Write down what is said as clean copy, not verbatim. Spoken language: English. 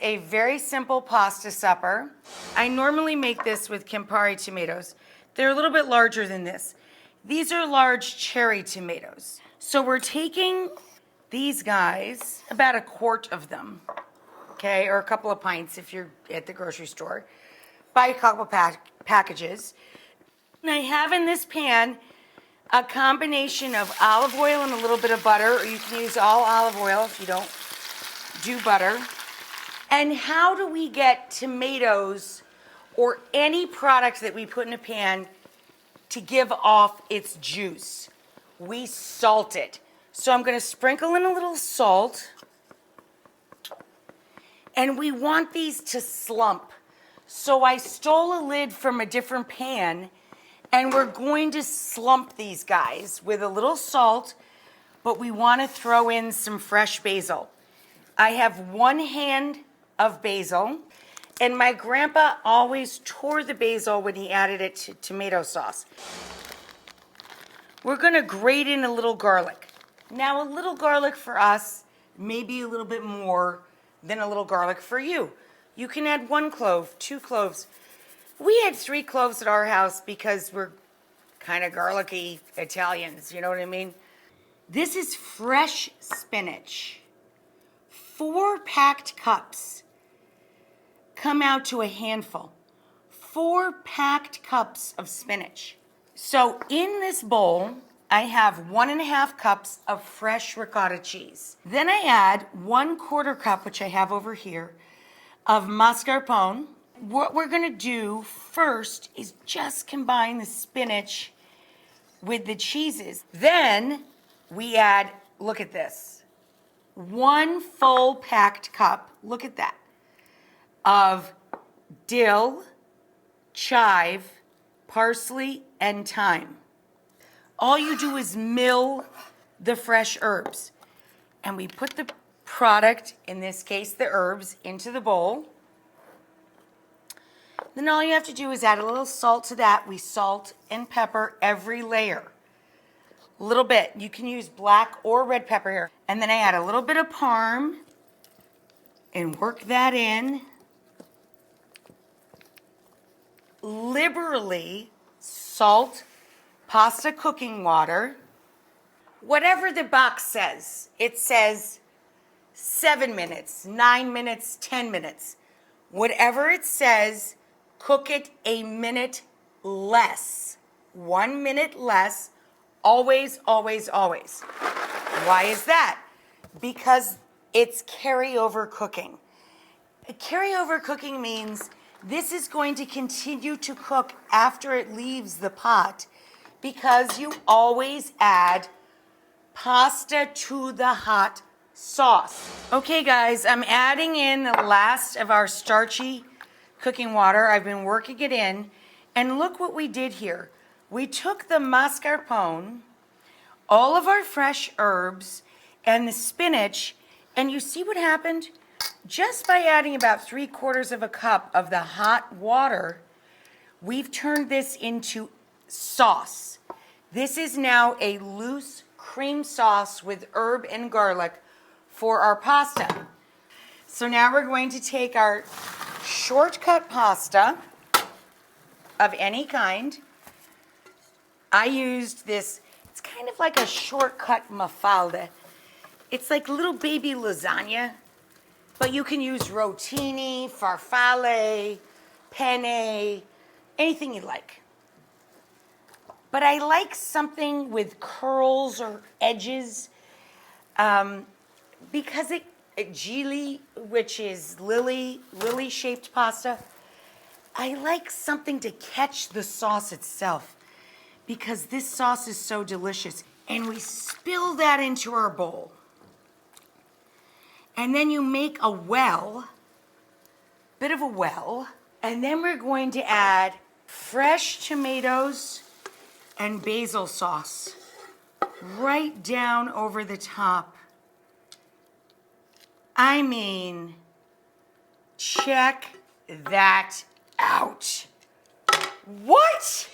a very simple pasta supper. I normally make this with Campari tomatoes. They're a little bit larger than this. These are large cherry tomatoes. So we're taking these guys, about a quart of them, okay, or a couple of pints if you're at the grocery store. Buy a couple packages. And I have in this pan a combination of olive oil and a little bit of butter, or you can use all olive oil if you don't do butter. And how do we get tomatoes or any product that we put in a pan to give off its juice? We salt it. So I'm going to sprinkle in a little salt. And we want these to slump. So I stole a lid from a different pan, and we're going to slump these guys with a little salt, but we want to throw in some fresh basil. I have 1 hand of basil, and my grandpa always tore the basil when he added it to tomato sauce. We're going to grate in a little garlic. Now, a little garlic for us may be a little bit more than a little garlic for you. You can add 1 clove, 2 cloves. We had 3 cloves at our house because we're kind of garlicky Italians, you know what I mean? This is fresh spinach. 4 packed cups come out to a handful. 4 packed cups of spinach. So in this bowl, I have 1.5 cups of fresh ricotta cheese. Then I add 1/4 cup, which I have over here, of mascarpone. What we're gonna do first is just combine the spinach with the cheeses. Then we add, look at this, 1 full packed cup, look at that, of dill, chive, parsley, and thyme. All you do is mill the fresh herbs. And we put the product, in this case the herbs, into the bowl. Then all you have to do is add a little salt to that. We salt and pepper every layer. A little bit. You can use black or red pepper here. And then I add a little bit of parm and work that in. Liberally salt pasta cooking water. Whatever the box says, it says 7 minutes, 9 minutes, 10 minutes. Whatever it says, cook it a minute less. 1 minute less. Always, always, always. Why is that? Because it's carryover cooking. Carryover cooking means this is going to continue to cook after it leaves the pot, because you always add pasta to the hot sauce. Okay guys, I'm adding in the last of our starchy cooking water. I've been working it in, and look what we did here. We took the mascarpone, all of our fresh herbs, and the spinach, and you see what happened? Just by adding about 3/4 cup of the hot water, we've turned this into sauce. This is now a loose cream sauce with herb and garlic for our pasta. So now we're going to take our shortcut pasta of any kind. I used this, it's kind of like a shortcut mafalda. It's like little baby lasagna, but you can use rotini, farfalle, penne, anything you like. But I like something with curls or edges, because gili, which is lily-shaped pasta, I like something to catch the sauce itself, because this sauce is so delicious. And we spill that into our bowl. And then you make a well, bit of a well, and then we're going to add fresh tomatoes and basil sauce right down over the top. I mean, check that out. What?